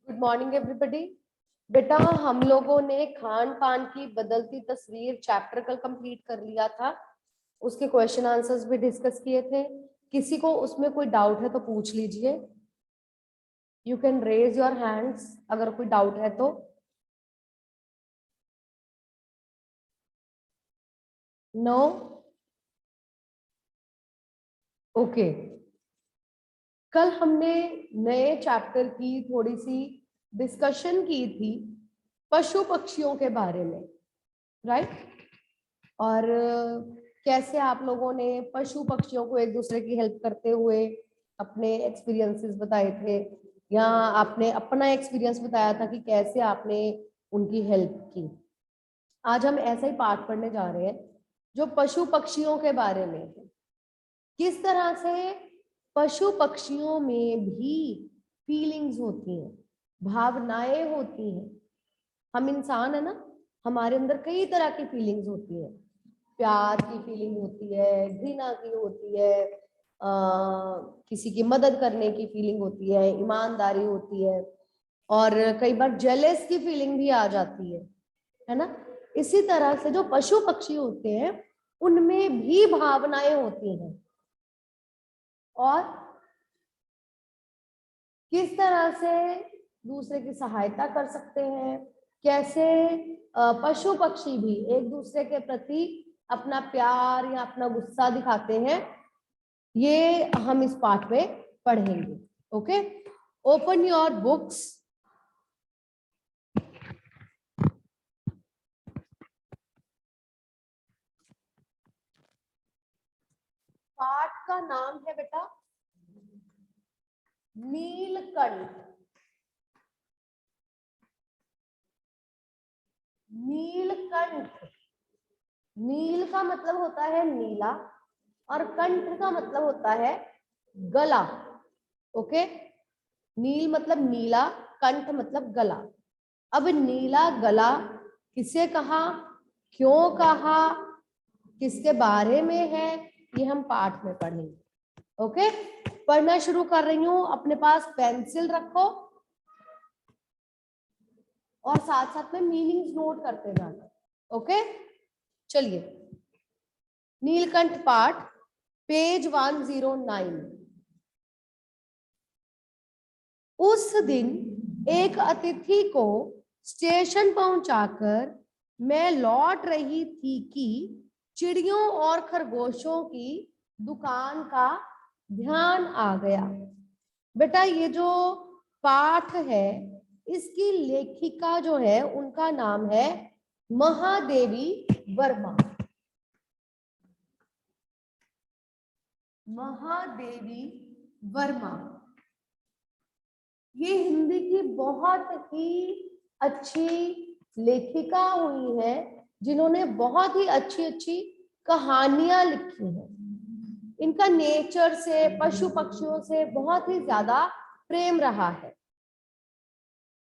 Good morning everybody. बेटा हम लोगों ने खान पान की बदलती तस्वीर चैप्टर कल कंप्लीट कर लिया था, उसके क्वेश्चन आंसर्स भी डिस्कस किए थे। किसी को उसमें कोई डाउट है तो पूछ लीजिए, you can raise your hands अगर कोई डाउट है तो। नो? ओके। कल हमने नए चैप्टर की थोड़ी सी डिस्कशन की थी पशु पक्षियों के बारे में, राइट? और कैसे आप लोगों ने पशु पक्षियों को एक दूसरे की हेल्प करते हुए अपने एक्सपीरियंसेस बताए थे, या आपने अपना एक्सपीरियंस बताया था कि कैसे आपने उनकी हेल्प की। आज हम ऐसा ही पाठ पढ़ने जा रहे हैं जो पशु पक्षियों के बारे में है। किस तरह से पशु पक्षियों में भी फीलिंग्स होती हैं, भावनाएं होती हैं। हम इंसान है ना, हमारे अंदर कई तरह की फीलिंग्स होती है। प्यार की फीलिंग होती है, घृणा की होती है, किसी की मदद करने की फीलिंग होती है, ईमानदारी होती है, और कई बार जेलस की फीलिंग भी आ जाती है ना। इसी तरह से जो पशु पक्षी होते हैं उनमें भी भावनाएं होती हैं। और किस तरह से दूसरे की सहायता कर सकते हैं, कैसे पशु पक्षी भी एक दूसरे के प्रति अपना प्यार या अपना गुस्सा दिखाते हैं, ये हम इस पाठ में पढ़ेंगे। Okay, open your books. पाठ का नाम है बेटा नीलकंठ। नीलकंठ, नील का मतलब होता है नीला और कंठ का मतलब होता है गला। ओके, नील मतलब नीला, कंठ मतलब गला। अब नीला गला किसे कहा, क्यों कहा, किसके बारे में है, ये हम पाठ में पढ़ेंगे। ओके, पढ़ना शुरू कर रही हूं। अपने पास पेंसिल रखो और साथ साथ में मीनिंग्स नोट करते जाना। ओके, चलिए। नीलकंठ पाठ, पेज 109। उस दिन एक अतिथि को स्टेशन पहुंचाकर मैं लौट रही थी कि चिड़ियों और खरगोशों की दुकान का ध्यान आ गया। बेटा ये जो पाठ है इसकी लेखिका जो है उनका नाम है महादेवी वर्मा। महादेवी वर्मा ये हिंदी की बहुत ही अच्छी लेखिका हुई है, जिन्होंने बहुत ही अच्छी अच्छी कहानियां लिखी हैं। इनका नेचर से, पशु पक्षियों से बहुत ही ज्यादा प्रेम रहा है।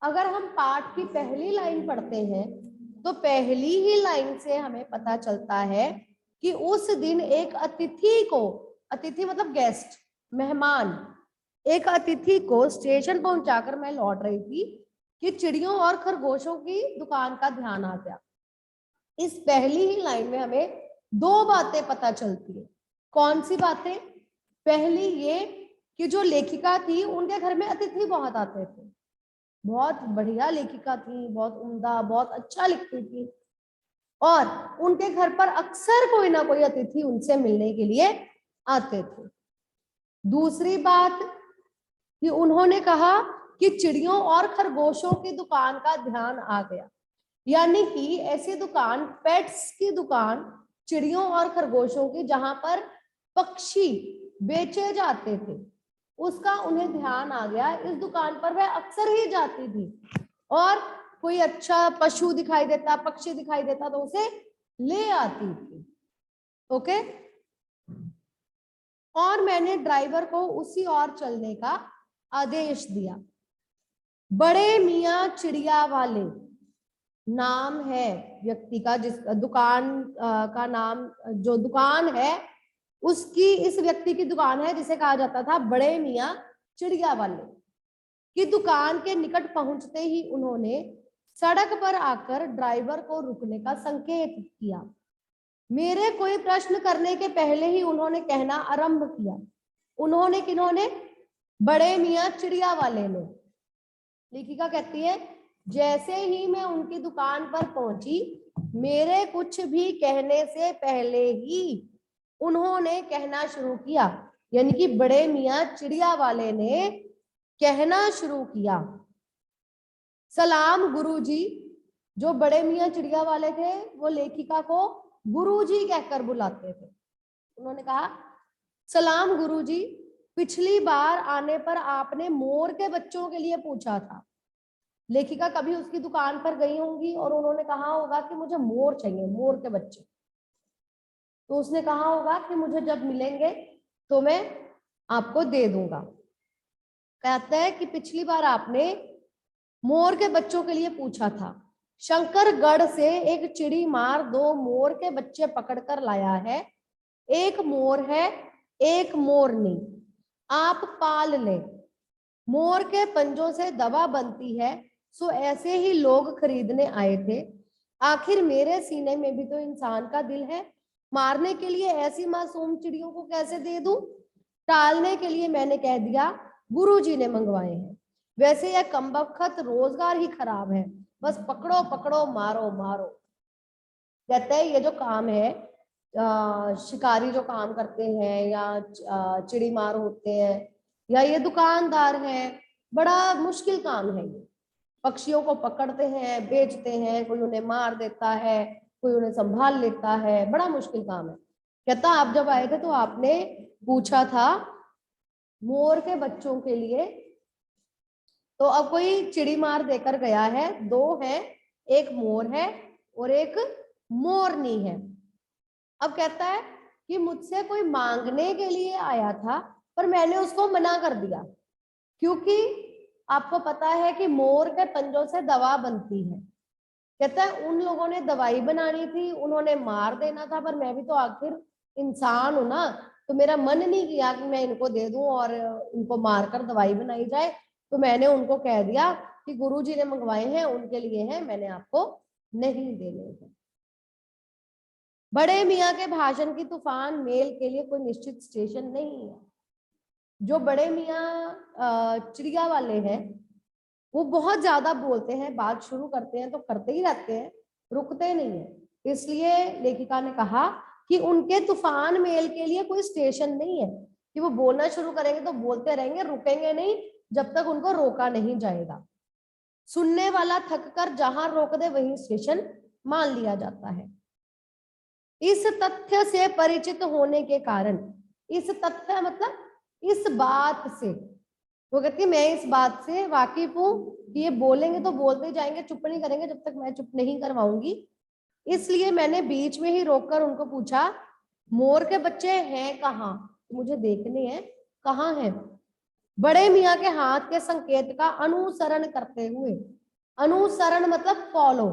अगर हम पाठ की पहली लाइन पढ़ते हैं तो पहली ही लाइन से हमें पता चलता है कि उस दिन एक अतिथि को, अतिथि मतलब गेस्ट, मेहमान, एक अतिथि को स्टेशन पहुंचाकर मैं लौट रही थी कि चिड़ियों और खरगोशों की दुकान का ध्यान आ गया। इस पहली ही लाइन में हमें दो बातें पता चलती है। कौन सी बातें? पहली ये कि जो लेखिका थी उनके घर में अतिथि बहुत आते थे, बहुत बढ़िया लेखिका थी, बहुत उम्दा, बहुत अच्छा लिखती थी, और उनके घर पर अक्सर कोई ना कोई अतिथि उनसे मिलने के लिए आते थे। दूसरी बात कि उन्होंने कहा कि चिड़ियों और खरगोशों की दुकान का ध्यान आ गया, यानी कि ऐसी दुकान, पेट्स की दुकान, चिड़ियों और खरगोशों की, जहां पर पक्षी बेचे जाते थे, उसका उन्हें ध्यान आ गया। इस दुकान पर वह अक्सर ही जाती थी और कोई अच्छा पशु दिखाई देता, पक्षी दिखाई देता तो उसे ले आती थी। ओके, और मैंने ड्राइवर को उसी ओर चलने का आदेश दिया। बड़े मियाँ चिड़िया वाले नाम है व्यक्ति का, जिस दुकान का नाम, जो दुकान है उसकी, इस व्यक्ति की दुकान है जिसे कहा जाता था बड़े मियाँ चिड़िया वाले। कि दुकान के निकट पहुंचते ही उन्होंने सड़क पर आकर ड्राइवर को रुकने का संकेत किया। मेरे कोई प्रश्न करने के पहले ही उन्होंने कहना आरंभ किया। उन्होंने किन्होंने? बड़े मियाँ चिड़िया वाले ने। लेखिका कहती है जैसे ही मैं उनकी दुकान पर पहुंची, मेरे कुछ भी कहने से पहले ही उन्होंने कहना शुरू किया। यानी कि बड़े मियाँ चिड़िया वाले ने कहना शुरू किया, सलाम गुरुजी। जो बड़े मियाँ चिड़िया वाले थे वो लेखिका को गुरुजी कहकर बुलाते थे। उन्होंने कहा, सलाम गुरुजी, पिछली बार आने पर आपने मोर के बच्चों के लिए पूछा था। लेखिका कभी उसकी दुकान पर गई होंगी और उन्होंने कहा होगा कि मुझे मोर चाहिए, मोर के बच्चे। तो उसने कहा होगा कि मुझे जब मिलेंगे तो मैं आपको दे दूंगा। कहता है कि पिछली बार आपने मोर के बच्चों के लिए पूछा था। शंकरगढ़ से एक चिड़ी मार 2 मोर के बच्चे पकड़कर लाया है। एक मोर है, एक मोरनी, आप पाल ले। मोर के पंजों से दवा बनती है, सो ऐसे ही लोग खरीदने आए थे। आखिर मेरे सीने में भी तो इंसान का दिल है, मारने के लिए ऐसी मासूम चिड़ियों को कैसे दे दूं? टालने के लिए मैंने कह दिया गुरुजी ने मंगवाए हैं। वैसे यह कमबख्त रोजगार ही खराब है, बस पकड़ो पकड़ो मारो मारो। कहते हैं ये जो काम है, शिकारी जो काम करते हैं या चिड़ी मार होते हैं या ये दुकानदार हैं, बड़ा मुश्किल काम है। ये पक्षियों को पकड़ते हैं, बेचते हैं, कोई उन्हें मार देता है, कोई उन्हें संभाल लेता है, बड़ा मुश्किल काम है। कहता आप जब आए थे तो आपने पूछा था मोर के बच्चों के लिए, तो अब कोई चिड़ी मार देकर गया है। 2 है, एक मोर है और एक मोरनी है। अब कहता है कि मुझसे कोई मांगने के लिए आया था, पर मैंने उसको मना कर दिया, क्योंकि आपको पता है कि मोर के पंजों से दवा बनती है। कहता है उन लोगों ने दवाई बनानी थी, उन्होंने मार देना था, पर मैं भी तो आखिर इंसान हूं ना, तो मेरा मन नहीं किया कि मैं इनको दे दूं और इनको मारकर दवाई बनाई जाए। तो मैंने उनको कह दिया कि गुरुजी ने मंगवाए हैं, उनके लिए हैं, मैंने आपको नहीं देने हैं। बड़े मियाँ के भाषण की तूफान मेल के लिए कोई निश्चित स्टेशन नहीं है। जो बड़े मियाँ चिड़िया वाले हैं वो बहुत ज्यादा बोलते हैं, बात शुरू करते हैं तो करते ही रहते हैं, रुकते नहीं है। इसलिए लेखिका ने कहा कि उनके तूफान मेल के लिए कोई स्टेशन नहीं है, कि वो बोलना शुरू करेंगे तो बोलते रहेंगे, रुकेंगे नहीं जब तक उनको रोका नहीं जाएगा। सुनने वाला थक कर जहां रोक दे वहीं स्टेशन मान लिया जाता है। इस तथ्य से परिचित होने के कारण, इस तथ्य मतलब इस बात से, वो कहती है मैं इस बात से वाकिफ हूं कि ये बोलेंगे तो बोलते जाएंगे, चुप नहीं करेंगे जब तक मैं चुप नहीं करवाऊंगी। इसलिए मैंने बीच में ही रोककर उनको पूछा, मोर के बच्चे हैं कहाँ? मुझे देखने हैं, कहाँ हैं? बड़े मियाँ के हाथ के संकेत का अनुसरण करते हुए, अनुसरण मतलब फॉलो,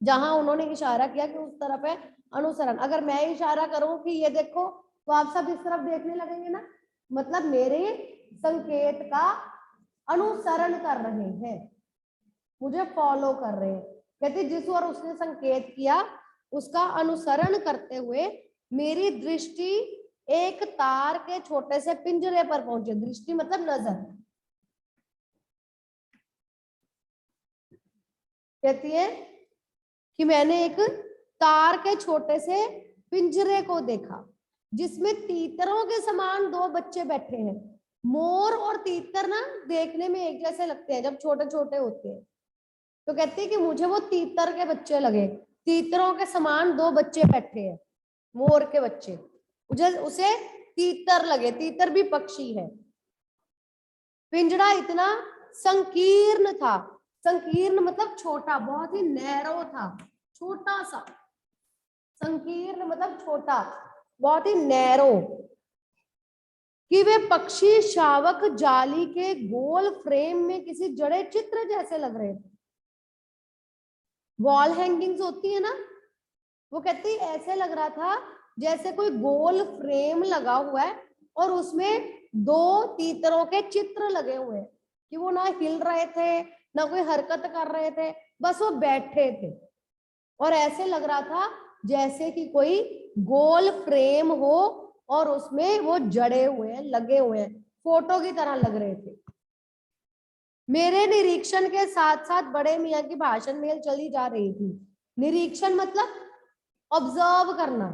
जहां उन्होंने इशारा किया कि उस तरफ है, अनुसरण। अगर मैं इशारा करूं कि ये देखो तो आप सब इस तरफ देखने लगेंगे ना, मतलब मेरे संकेत का अनुसरण कर रहे हैं, मुझे फॉलो कर रहे हैं। कहते जिस ओर उसने संकेत किया उसका अनुसरण करते हुए मेरी दृष्टि एक तार के छोटे से पिंजरे पर पहुंची। दृष्टि मतलब नजर। कहती है कि मैंने एक तार के छोटे से पिंजरे को देखा जिसमें तीतरों के समान 2 बच्चे बैठे हैं। मोर और तीतर ना देखने में एक जैसे लगते हैं जब छोटे छोटे होते हैं, तो कहते हैं कि मुझे वो तीतर के बच्चे लगे, तीतरों के समान 2 बच्चे बैठे हैं, मोर के बच्चे, मुझे उसे तीतर लगे। तीतर भी पक्षी है। पिंजरा इतना संकीर्ण था, संकीर्ण मतलब छोटा, बहुत ही नैरो था, छोटा सा। संकीर्ण मतलब छोटा, बहुत ही नैरो, कि वे पक्षी शावक जाली के गोल फ्रेम में किसी जड़े चित्र जैसे लग रहे थे। वॉल हैंगिंग्स होती है ना, वो कहती ऐसे लग रहा था जैसे कोई गोल फ्रेम लगा हुआ है और उसमें 2 तीतरों के चित्र लगे हुए हैं। कि वो ना हिल रहे थे ना कोई हरकत कर रहे थे, बस वो बैठे थे और ऐसे लग रहा था जैसे कि कोई गोल फ्रेम हो और उसमें वो जड़े हुए हैं, लगे हुए हैं, फोटो की तरह लग रहे थे। मेरे निरीक्षण के साथ साथ बड़े मियाँ की भाषण मेल चली जा रही थी। निरीक्षण मतलब ऑब्जर्व करना,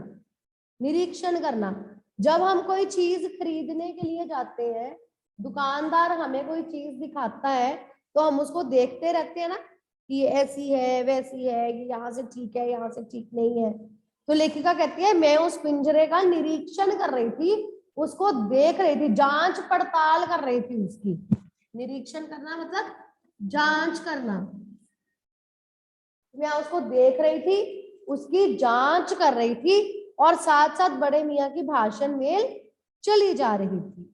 निरीक्षण करना। जब हम कोई चीज खरीदने के लिए जाते हैं, दुकानदार हमें कोई चीज दिखाता है तो हम उसको देखते रहते हैं ना कि ये ऐसी है वैसी है, ये यहाँ से ठीक है यहाँ से ठीक नहीं है। तो लेखिका कहती है मैं उस पिंजरे का निरीक्षण कर रही थी, उसको देख रही थी, जांच पड़ताल कर रही थी उसकी। निरीक्षण करना मतलब जांच करना। मैं उसको देख रही थी, उसकी जांच कर रही थी और साथ साथ बड़े मियाँ की भाषण मेल चली जा रही थी।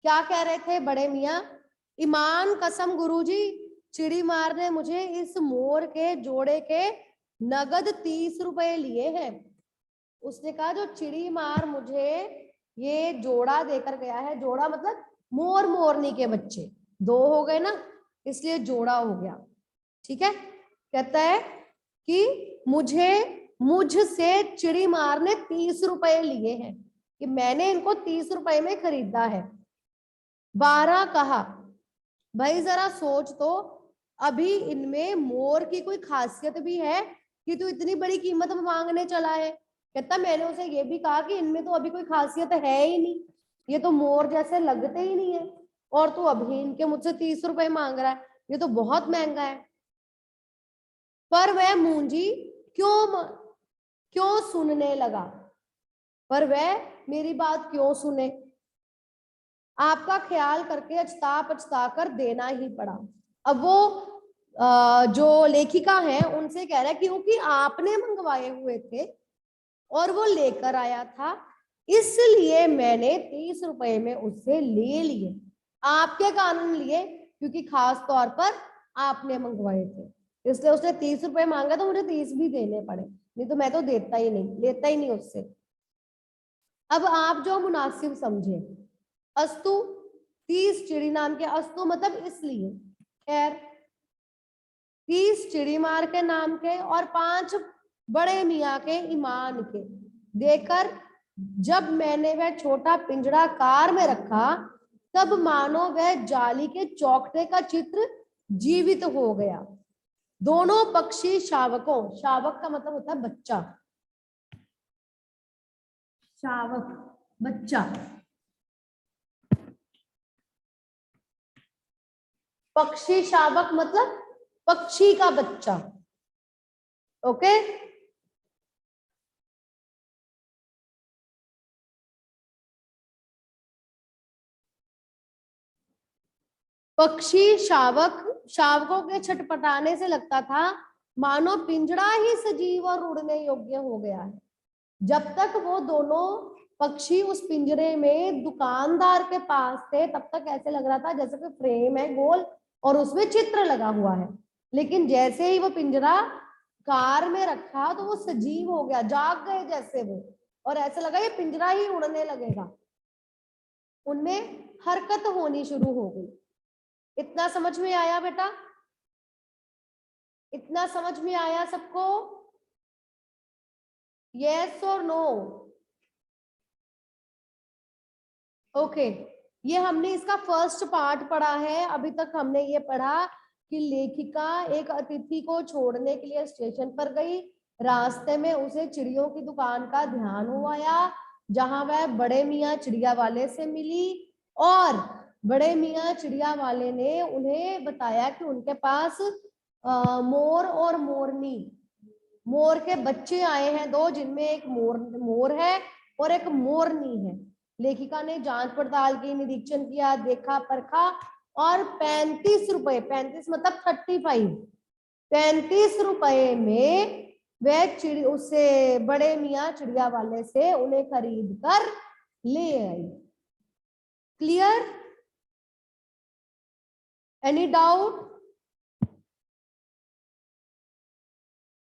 क्या कह रहे थे बड़े मियाँ? ईमान कसम गुरुजी, चिड़ी मार ने मुझे इस मोर के जोड़े के नगद 30 रुपए लिए हैं। उसने कहा जो चिड़ी मार मुझे ये जोड़ा देकर गया है, जोड़ा मतलब मोर मोरनी के बच्चे, 2 हो गए ना, इसलिए जोड़ा हो गया। ठीक है, कहता है कि मुझसे चिड़ी मार ने 30 रुपए लिए हैं, कि मैंने इनको 30 रुपए में खरीदा है। 12 कहा भाई जरा सोच तो, अभी इनमें मोर की कोई खासियत भी है कि तू इतनी बड़ी कीमत मांगने चला है? कहता मैंने उसे ये भी कहा कि इनमें तो अभी कोई खासियत है ही नहीं, ये तो मोर जैसे लगते ही नहीं है, और तू अभी इनके मुझसे 30 रुपए मांग रहा है, ये तो बहुत महंगा है। पर वह मूंजी क्यों सुनने लगा, पर वह मेरी बात क्यों सुने? आपका ख्याल करके अचता पछता कर देना ही पड़ा। अब वो जो लेखिका है उनसे कह रहा है क्योंकि आपने मंगवाए हुए थे और वो लेकर आया था, इसलिए मैंने 30 रुपए में उससे ले लिए। आपके कारण लिए क्योंकि खास तौर पर आपने मंगवाए थे, इसलिए उसने 30 रुपए मांगा तो मुझे 30 भी देने पड़े, नहीं तो मैं तो देता ही नहीं, लेता ही नहीं उससे। अब आप जो मुनासिब समझे। अस्तु 30 चिड़ी नाम के, अस्तु मतलब इसलिए, खैर 30 चिड़ी मार के नाम के और 5 बड़े मियाँ के ईमान के देकर जब मैंने वह छोटा पिंजरा कार में रखा, तब मानो वह जाली के चौकटे का चित्र जीवित हो गया। दोनों पक्षी शावकों, शावक का मतलब होता है बच्चा, शावक बच्चा, पक्षी शावक मतलब पक्षी का बच्चा। ओके, पक्षी शावक, शावकों के छटपटाने से लगता था मानो पिंजरा ही सजीव और उड़ने योग्य हो गया है। जब तक वो दोनों पक्षी उस पिंजरे में दुकानदार के पास थे तब तक ऐसे लग रहा था जैसे कोई फ्रेम है गोल और उसमें चित्र लगा हुआ है, लेकिन जैसे ही वो पिंजरा कार में रखा तो वो सजीव हो गया, जाग गए जैसे वो, और ऐसा लगा ये पिंजरा ही उड़ने लगेगा। उनमें हरकत होनी शुरू हो गई। इतना समझ में आया बेटा? इतना समझ में आया सबको? यस और नो? ओके, ये हमने इसका फर्स्ट पार्ट पढ़ा है। अभी तक हमने ये पढ़ा कि लेखिका एक अतिथि को छोड़ने के लिए स्टेशन पर गई, रास्ते में उसे चिड़ियों की दुकान का ध्यान हुआ जहां वह बड़े मियाँ चिड़िया वाले से मिली, और बड़े मियाँ चिड़िया वाले ने उन्हें बताया कि उनके पास मोर और मोरनी, मोर के बच्चे आए हैं 2, जिनमें एक मोर है और एक मोरनी है। लेखिका ने जांच पड़ताल की, निरीक्षण किया, देखा परखा और 35 रुपए, 35 मतलब 35, 35 रुपए में वह उससे बड़े मियाँ चिड़िया वाले से उन्हें खरीद कर ले आई। क्लियर? Any doubt?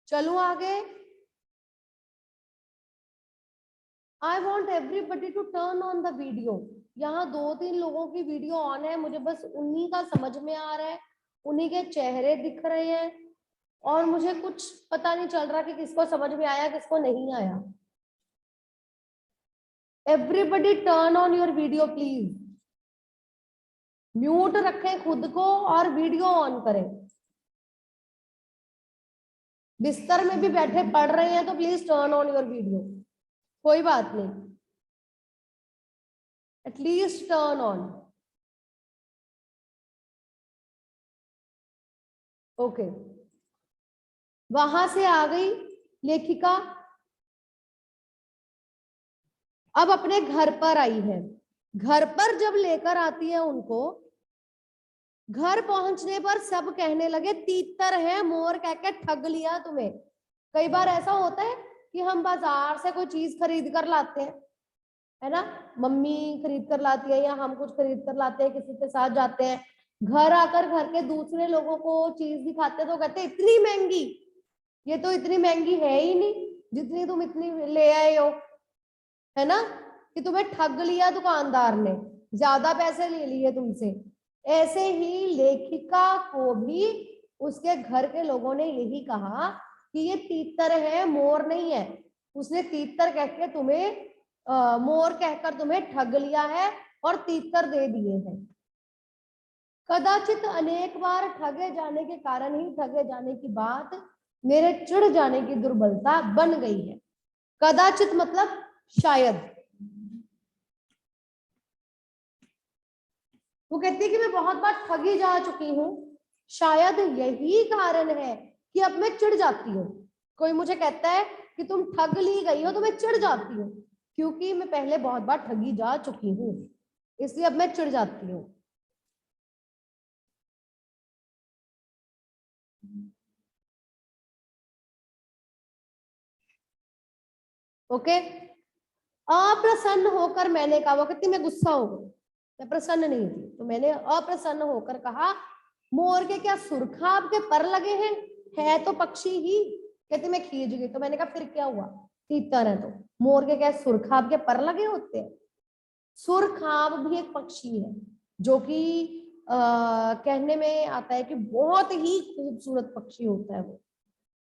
चलो आगे। I want everybody to turn on the video. यहाँ 2-3 लोगों की वीडियो ऑन है, मुझे बस उन्हीं का समझ में आ रहा है, उन्हीं के चेहरे दिख रहे हैं और मुझे कुछ पता नहीं चल रहा कि किसको समझ में आया किसको नहीं आया। Everybody turn on your video please, mute रखें खुद को और वीडियो ऑन करें। बिस्तर में भी बैठे पढ़ रहे हैं तो please turn on your video, कोई बात नहीं, एटलीस्ट टर्न ऑन। ओके, वहां से आ गई लेखिका, अब अपने घर पर आई है। घर पर जब लेकर आती है उनको, घर पहुंचने पर सब कहने लगे तीतर है मोर, कह के ठग लिया तुम्हें। कई बार ऐसा होता है कि हम बाजार से कोई चीज खरीद कर लाते हैं, है ना, मम्मी खरीद कर लाती है या हम कुछ खरीद कर लाते हैं, किसी के साथ जाते हैं, घर आकर घर के दूसरे लोगों को चीज दिखाते तो कहते इतनी महंगी, ये तो इतनी महंगी है ही नहीं जितनी तुम इतनी ले आए हो, है ना, कि तुम्हें ठग लिया दुकानदार ने, ज्यादा पैसे ले लिए तुमसे। ऐसे ही लेखिका को भी उसके घर के लोगों ने यही कहा कि ये तीतर है मोर नहीं है, उसने तीतर कह के तुम्हें मोर कहकर तुम्हें ठग लिया है और तीतर दे दिए हैं। कदाचित अनेक बार ठगे जाने के कारण ही ठगे जाने की बात मेरे चिढ़ जाने की दुर्बलता बन गई है। कदाचित मतलब शायद, वो कहती है कि मैं बहुत बार ठगी जा चुकी हूँ, शायद यही कारण है कि अब मैं चिढ़ जाती हूँ। कोई मुझे कहता है कि तुम ठग ली गई हो तो मैं चिढ़ जाती हूँ, क्योंकि मैं पहले बहुत बार ठगी जा चुकी हूँ, इसलिए अब मैं चिढ़ जाती हूँ। ओके, अप्रसन्न होकर मैंने कहा, वो कहती मैं गुस्सा हो गई, मैं प्रसन्न नहीं थी, तो मैंने अप्रसन्न होकर कहा मोर के क्या सुरखाब के पर लगे हैं, है तो पक्षी ही। कहती मैं खींच गई, तो मैंने कहा फिर क्या हुआ, तीतर है तो मोर के क्या सुरखाब के पर लगे होते हैं। सुरखाब भी एक पक्षी है जो कि कहने में आता है कि बहुत ही खूबसूरत पक्षी होता है, वो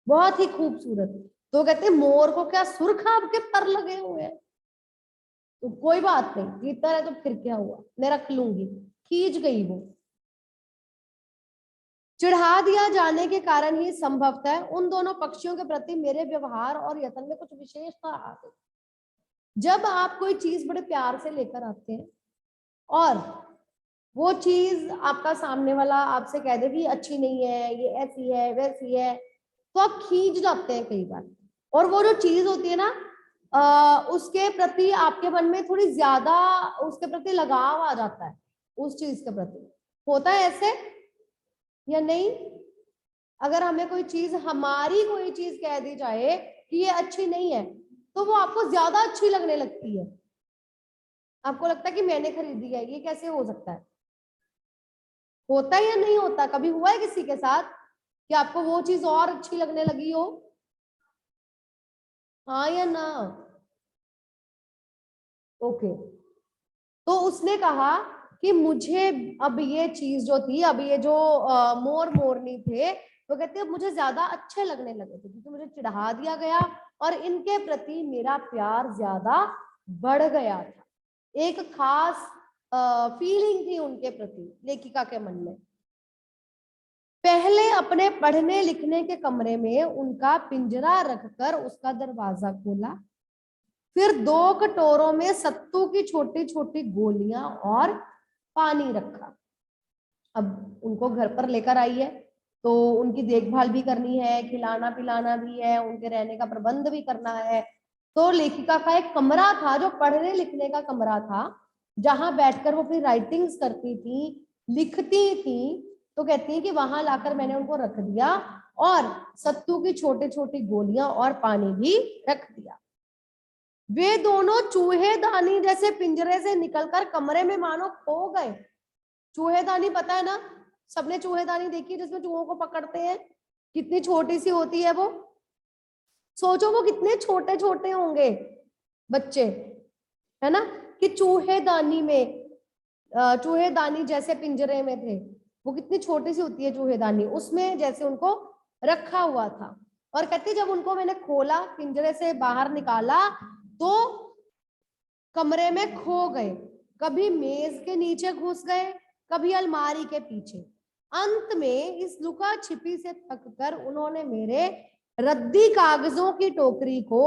बहुत ही खूबसूरत। तो कहते मोर को क्या सुरखाब के पर लगे हुए हैं, तो कोई बात नहीं, तीतर है तो फिर क्या हुआ, मैं रख लूंगी। खींच गई वो। चिढ़ा दिया जाने के कारण ही संभवतः उन दोनों पक्षियों के प्रति मेरे व्यवहार और यत्न में कुछ विशेषता आ गई। जब आप कोई चीज बड़े प्यार से लेकर आते हैं और वो चीज आपका सामने वाला आपसे कह दे कि अच्छी नहीं है, ये ऐसी है वैसी है, तो आप खींच जाते हैं कई बार। और वो जो चीज होती है ना, उसके प्रति आपके मन में थोड़ी ज्यादा उसके प्रति लगाव आ जाता है, उस चीज के प्रति। होता है ऐसे या नहीं? अगर हमें कोई चीज, हमारी कोई चीज कह दी जाए कि ये अच्छी नहीं है, तो वो आपको ज्यादा अच्छी लगने लगती है। आपको लगता है कि मैंने खरीदी है, ये कैसे हो सकता है? होता है या नहीं होता? कभी हुआ है किसी के साथ कि आपको वो चीज और अच्छी लगने लगी हो? हाँ या ना? ओके, तो उसने कहा कि मुझे अब ये चीज जो थी, अब ये जो मोर मोरनी थे, वो कहते हैं मुझे ज्यादा अच्छे लगने लगे थे क्योंकि मुझे चिढ़ा दिया गया और इनके प्रति मेरा प्यार ज्यादा बढ़ गया था। एक खास फीलिंग थी उनके प्रति लेखिका के मन में। पहले अपने पढ़ने लिखने के कमरे में उनका पिंजरा रखकर उसका दरवाजा खोला, फिर 2 कटोरों में सत्तू की छोटी छोटी गोलियां और पानी रखा। अब उनको घर पर लेकर आई है तो उनकी देखभाल भी करनी है, खिलाना पिलाना भी है, उनके रहने का प्रबंध भी करना है। तो लेखिका का एक कमरा था जो पढ़ने लिखने का कमरा था, जहां बैठकर वो अपनी राइटिंग्स करती थी, लिखती थी। तो कहती है कि वहां लाकर मैंने उनको रख दिया और सत्तू की छोटी छोटी गोलियां और पानी भी रख दिया। वे दोनों चूहेदानी जैसे पिंजरे से निकलकर कमरे में मानो खो गए। चूहेदानी पता है ना, सबने चूहेदानी देखी है जिसमें चूहों को पकड़ते हैं, कितनी छोटी सी होती है वो। सोचो वो कितने छोटे छोटे होंगे बच्चे, है ना, कि चूहेदानी में, चूहेदानी जैसे पिंजरे में थे, वो कितनी छोटी सी होती है चूहेदानी, उसमें जैसे उनको रखा हुआ था। और कहती जब उनको मैंने खोला, पिंजरे से बाहर निकाला, तो कमरे में खो गए, कभी मेज के नीचे घुस गए, कभी अलमारी के पीछे। अंत में इस लुका छिपी से थककर उन्होंने मेरे रद्दी कागजों की टोकरी को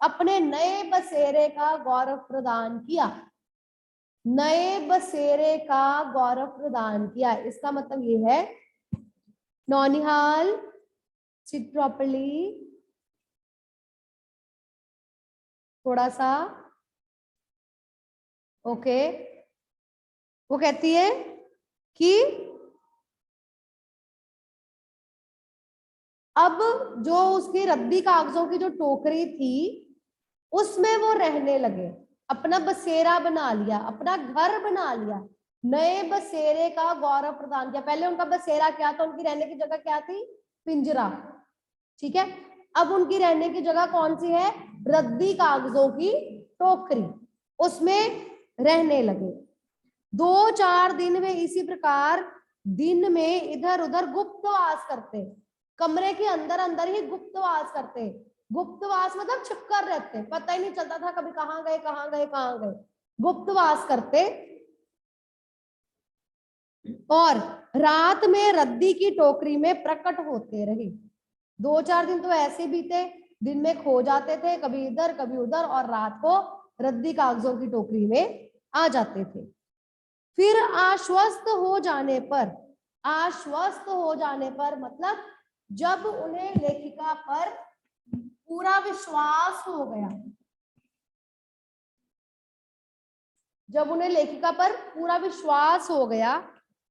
अपने नए बसेरे का गौरव प्रदान किया। नए बसेरे का गौरव प्रदान किया, इसका मतलब ये है, नौनिहाल सिट प्रॉपर्ली, थोड़ा सा ओके। वो कहती है कि अब जो उसकी रद्दी कागजों की जो टोकरी थी उसमें वो रहने लगे, अपना बसेरा बना लिया, अपना घर बना लिया, नए बसेरे का गौरव प्रदान किया। पहले उनका बसेरा क्या था, उनकी रहने की जगह क्या थी, पिंजरा, ठीक है। अब उनकी रहने की जगह कौन सी है, रद्दी कागजों की टोकरी, उसमें रहने लगे। 2-4 दिन में इसी प्रकार दिन में इधर उधर गुप्तवास करते, कमरे के अंदर अंदर ही गुप्तवास करते। गुप्तवास मतलब छिपकर रहते, पता ही नहीं चलता था कभी कहाँ गए कहाँ गए कहाँ गए, गुप्तवास करते। और रात में रद्दी की टोकरी में प्रकट होते रहे। 2-4 दिन तो ऐसे बीते, दिन में खो जाते थे, कभी इधर कभी उधर, और रात को रद्दी कागजों की टोकरी में आ जाते थे। फिर आश्वस्त हो जाने पर, आश्वस्त हो जाने पर मतलब जब उन्हें लेखिका पर पूरा विश्वास हो गया, जब उन्हें लेखिका पर पूरा विश्वास हो गया,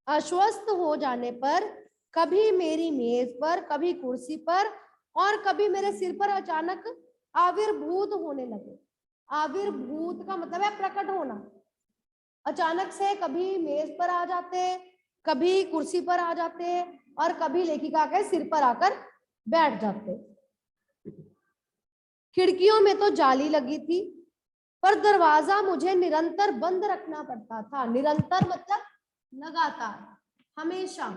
आश्वस्त हो जाने पर कभी मेरी मेज पर, कभी कुर्सी पर, और कभी मेरे सिर पर अचानक आविर्भूत होने लगे। आविर्भूत का मतलब है प्रकट होना। अचानक से कभी मेज पर आ जाते, कभी कुर्सी पर आ जाते, और कभी लेखिका के सिर पर आकर बैठ जाते। खिड़कियों में तो जाली लगी थी, पर दरवाजा मुझे निरंतर बंद रखना पड़ता था। निरंतर मतलब लगातार, हमेशा।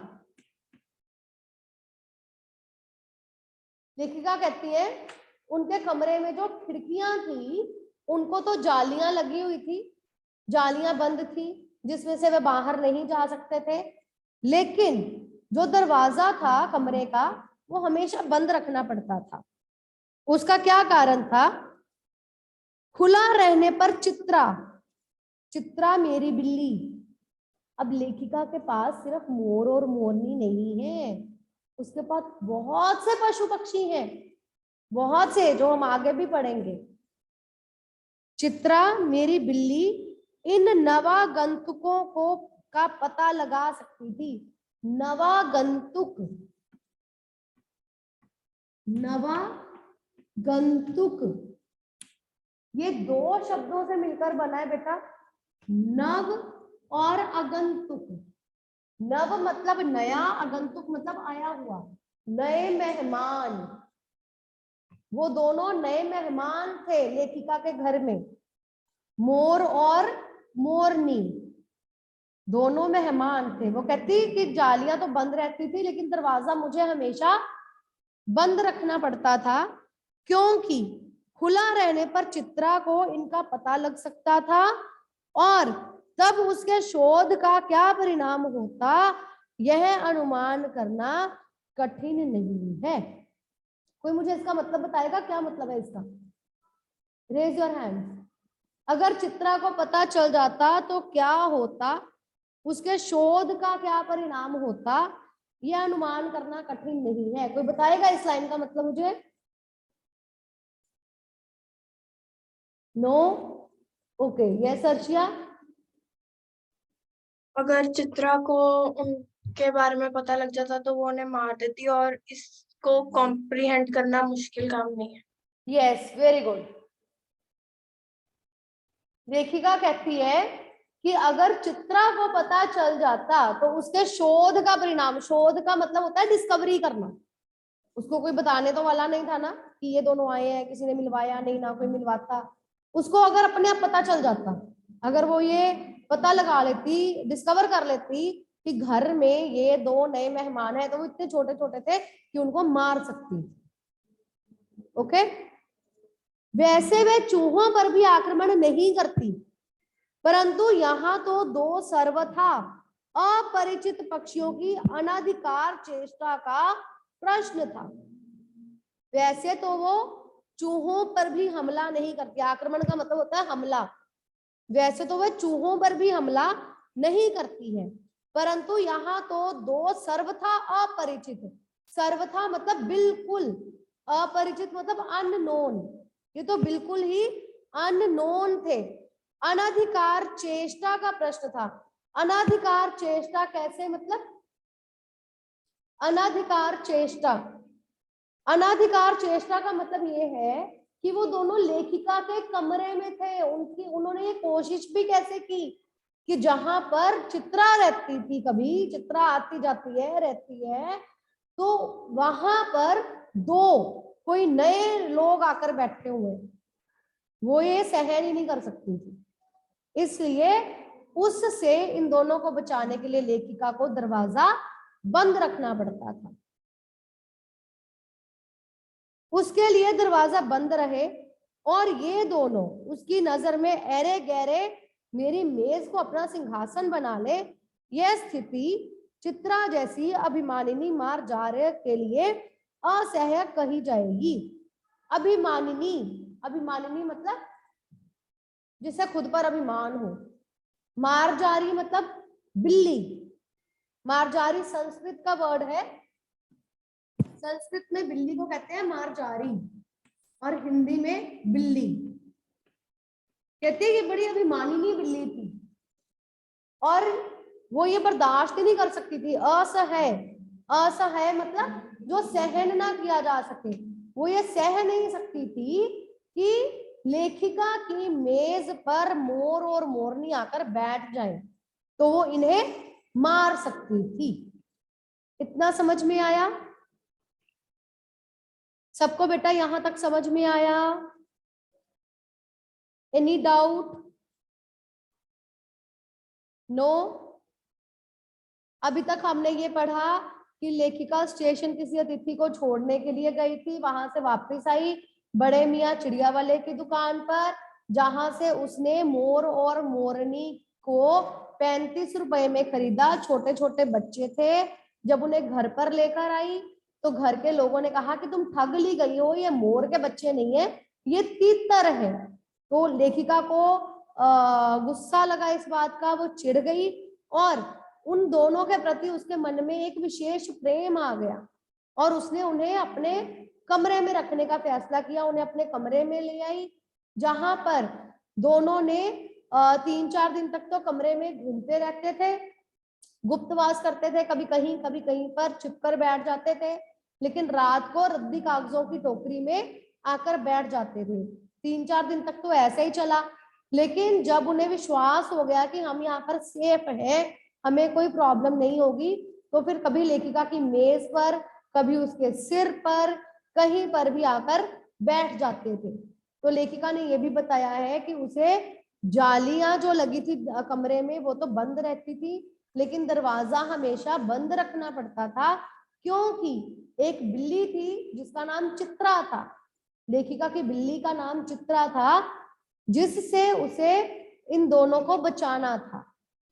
लेखिका कहती है उनके कमरे में जो खिड़कियां थी उनको तो जालियां लगी हुई थी, जालियां बंद थी जिसमें से वे बाहर नहीं जा सकते थे, लेकिन जो दरवाजा था कमरे का वो हमेशा बंद रखना पड़ता था। उसका क्या कारण था, खुला रहने पर चित्रा, चित्रा मेरी बिल्ली, अब लेखिका के पास सिर्फ मोर और मोरनी नहीं है, उसके पास बहुत से पशु पक्षी हैं, बहुत से, जो हम आगे भी पढ़ेंगे। चित्रा मेरी बिल्ली इन नवागंतुकों को का पता लगा सकती थी। नवागंतुक, नवागंतुक ये 2 शब्दों से मिलकर बना है बेटा, नव और आगंतुक। नव मतलब नया, आगंतुक मतलब आया हुआ, नए मेहमान। वो दोनों नए मेहमान थे लेखिका के घर में, मोर और मोरनी दोनों मेहमान थे। वो कहती कि जालियां तो बंद रहती थी लेकिन दरवाजा मुझे हमेशा बंद रखना पड़ता था, क्योंकि खुला रहने पर चित्रा को इनका पता लग सकता था, और तब उसके शोध का क्या परिणाम होता यह अनुमान करना कठिन नहीं है। कोई मुझे इसका मतलब बताएगा, क्या मतलब है इसका? Raise your hand. अगर चित्रा को पता चल जाता तो क्या होता, उसके शोध का क्या परिणाम होता, यह अनुमान करना कठिन नहीं है। कोई बताएगा इस लाइन का मतलब मुझे? नो? Okay, yes Arshia. अगर चित्रा को उनके बारे में पता लग जाता तो वो उन्हें मार देती, और इसको कॉम्प्रिहेंड करना मुश्किल काम नहीं है। Yes, very good. लेखिका कहती है कि अगर चित्रा को पता चल जाता तो उसके शोध का परिणाम, शोध का मतलब होता है डिस्कवरी करना, उसको कोई बताने तो वाला नहीं था ना कि ये दोनों आए हैं, किसी ने मिलवाया नहीं, ना कोई मिलवाता, उसको अगर अपने आप पता चल जाता अगर वो ये पता लगा लेती, डिस्कवर कर लेती कि घर में ये 2 नए मेहमान है, तो वो इतने छोटे छोटे थे कि उनको मार सकती थी। ओके, वैसे वे चूहों पर भी आक्रमण नहीं करती, परंतु यहाँ तो 2 सर्वथा अपरिचित पक्षियों की अनाधिकार चेष्टा का प्रश्न था। वैसे तो वो चूहों पर भी हमला नहीं करती, आक्रमण का मतलब होता है हमला, वैसे तो वह चूहों पर भी हमला नहीं करती है, परंतु यहाँ तो 2 सर्वथा अपरिचित, सर्वथा मतलब बिल्कुल, अपरिचित मतलब अननोन, ये तो बिल्कुल ही अननोन थे। अनाधिकार चेष्टा का प्रश्न था। अनाधिकार चेष्टा कैसे, मतलब अनाधिकार चेष्टा, अनाधिकार चेष्टा का मतलब ये है कि वो दोनों लेखिका के कमरे में थे, उन्होंने ये कोशिश भी कैसे की कि जहां पर चित्रा रहती थी, कभी चित्रा आती जाती है, रहती है, तो वहां पर 2 कोई नए लोग आकर बैठे हुए, वो ये सहन ही नहीं कर सकती थी, इसलिए उससे इन दोनों को बचाने के लिए लेखिका को दरवाजा बंद रखना पड़ता था। उसके लिए दरवाजा बंद रहे और ये दोनों उसकी नजर में अरे गहरे मेरी मेज को अपना सिंहासन बना ले, यह स्थिति चित्रा जैसी अभिमानिनी मार्जार्य के लिए असह्य कही जाएगी। अभिमानिनी, अभिमानिनी मतलब जिसे खुद पर अभिमान हो। मार्जारी मतलब बिल्ली, मार्जारी संस्कृत का वर्ड है, संस्कृत में बिल्ली को कहते हैं मार्जारी और हिंदी में बिल्ली। कहते हैं कि बड़ी अभिमानिनी बिल्ली थी और वो ये बर्दाश्त नहीं कर सकती थी, असह्य, असह्य मतलब जो सहन ना किया जा सके, वो ये सह नहीं सकती थी कि लेखिका की मेज पर मोर और मोरनी आकर बैठ जाए तो वो इन्हें मार सकती थी। इतना समझ में आया सबको बेटा? यहां तक समझ में आया? Any doubt? नो? अभी तक हमने ये पढ़ा कि लेखिका स्टेशन किसी अतिथि को छोड़ने के लिए गई थी, वहां से वापस आई बड़े मियाँ चिड़िया वाले की दुकान पर, जहां से उसने मोर और मोरनी को 35 रुपए में खरीदा। छोटे छोटे बच्चे थे, जब उन्हें घर पर लेकर आई तो घर के लोगों ने कहा कि तुम ठग ली गई हो, ये मोर के बच्चे नहीं है, ये तीतर है। तो लेखिका को गुस्सा लगा इस बात का, वो चिढ़ गई और उन दोनों के प्रति उसके मन में एक विशेष प्रेम आ गया और उसने उन्हें अपने कमरे में रखने का फैसला किया। उन्हें अपने कमरे में ले आई, जहां पर दोनों ने 3-4 दिन तक तो कमरे में घूमते रहते थे, गुप्तवास करते थे, कभी कहीं पर छिपकर बैठ जाते थे, लेकिन रात को रद्दी कागजों की टोकरी में आकर बैठ जाते थे। 3-4 दिन तक तो ऐसे ही चला, लेकिन जब उन्हें विश्वास हो गया कि हम यहाँ पर सेफ हैं, हमें कोई प्रॉब्लम नहीं होगी, तो फिर कभी लेखिका की मेज पर, कभी उसके सिर पर, कहीं पर भी आकर बैठ जाते थे। तो लेखिका ने यह भी बताया है कि उसे जालियां जो लगी थी कमरे में वो तो बंद रहती थी, लेकिन दरवाजा हमेशा बंद रखना पड़ता था, क्योंकि एक बिल्ली थी जिसका नाम चित्रा था, लेखिका की बिल्ली का नाम चित्रा था, जिससे उसे इन दोनों को बचाना था,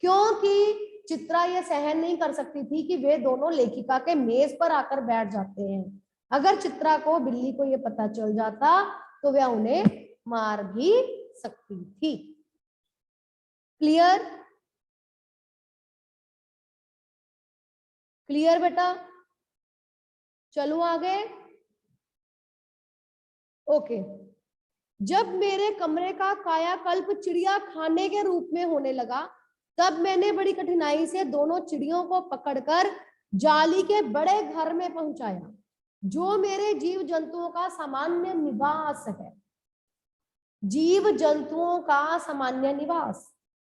क्योंकि चित्रा ये सहन नहीं कर सकती थी कि वे दोनों लेखिका के मेज पर आकर बैठ जाते हैं। अगर चित्रा को, बिल्ली को ये पता चल जाता तो वह उन्हें मार भी सकती थी। क्लियर? क्लियर बेटा? चलो आगे। ओके, जब मेरे कमरे का कायाकल्प चिड़िया खाने के रूप में होने लगा, तब मैंने बड़ी कठिनाई से दोनों चिड़ियों को पकड़कर जाली के बड़े घर में पहुंचाया, जो मेरे जीव जंतुओं का सामान्य निवास है। जीव जंतुओं का सामान्य निवास,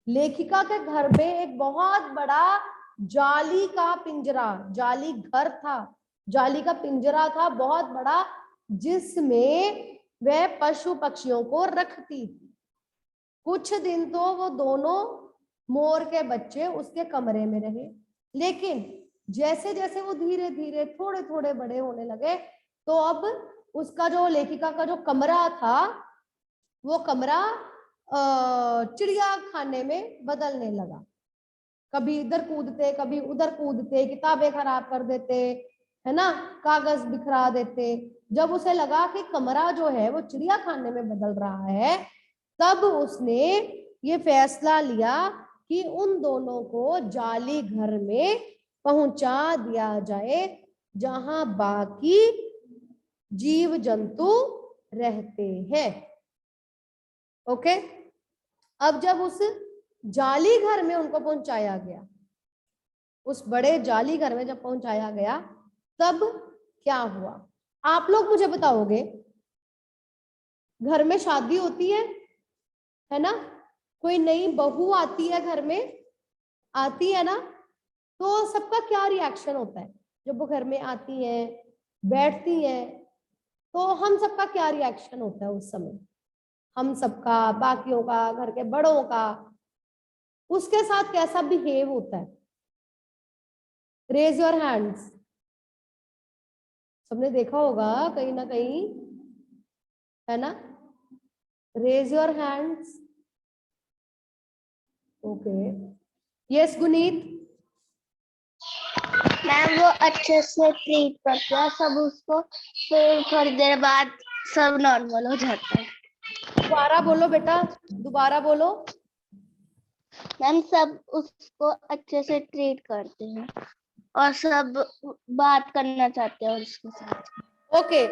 लेखिका के घर में एक बहुत बड़ा जाली का पिंजरा, जाली घर था, जाली का पिंजरा था बहुत बड़ा, जिसमें वह पशु पक्षियों को रखती थी। कुछ दिन तो वो दोनों मोर के बच्चे उसके कमरे में रहे, लेकिन जैसे जैसे वो धीरे धीरे थोड़े थोड़े बड़े होने लगे तो अब उसका जो लेखिका का जो कमरा था वो कमरा चिड़िया खाने में बदलने लगा। कभी इधर कूदते कभी उधर कूदते, किताबें खराब कर देते, है ना, कागज बिखरा देते। जब उसे लगा कि कमरा जो है वो चिड़िया खाने में बदल रहा है, तब उसने ये फैसला लिया कि उन दोनों को जाली घर में पहुंचा दिया जाए जहां बाकी जीव जंतु रहते हैं। ओके, अब जब उस जाली घर में उनको पहुंचाया गया, उस बड़े जाली घर में जब पहुंचाया गया, तब क्या हुआ आप लोग मुझे बताओगे? घर में शादी होती है ना, कोई नई बहू आती है घर में, आती है ना, तो सबका क्या रिएक्शन होता है जब वो घर में आती है, बैठती है, तो हम सबका क्या रिएक्शन होता है उस समय? हम सबका, बाकियों का, घर के बड़ों का उसके साथ कैसा बिहेव होता है? Raise your hands. सबने देखा होगा कहीं ना कहीं, है ना? Raise your hands. Okay, yes Guneet. Ma'am वो अच्छे से ट्रीट करते हैं सब उसको, फिर थोड़ी देर बाद सब नॉर्मल हो जाता है। दोबारा बोलो बेटा, दोबारा बोलो। मैम सब उसको अच्छे से ट्रीट करते हैं और सब बात करना चाहते हैं उसके साथ। ओके,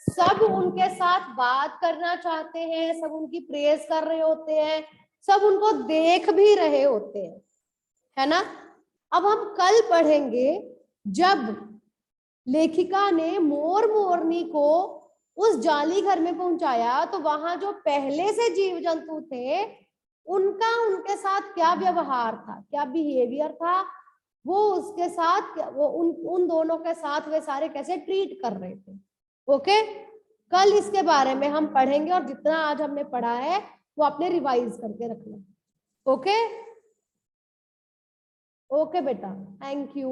सब उनके साथ बात करना चाहते हैं, सब उनकी प्रेज कर रहे होते हैं, सब उनको देख भी रहे होते हैं, है ना? अब हम कल पढ़ेंगे जब लेखिका ने मोर मोरनी को उस जाली घर में पहुंचाया तो वहां जो पहले से जीव जंतु थे उनका उनके साथ क्या व्यवहार था, क्या बिहेवियर था, वो उसके साथ, वो उन दोनों के साथ वे सारे कैसे ट्रीट कर रहे थे। ओके, कल इसके बारे में हम पढ़ेंगे और जितना आज हमने पढ़ा है वो आपने रिवाइज करके रखना। ओके ओके बेटा, थैंक यू।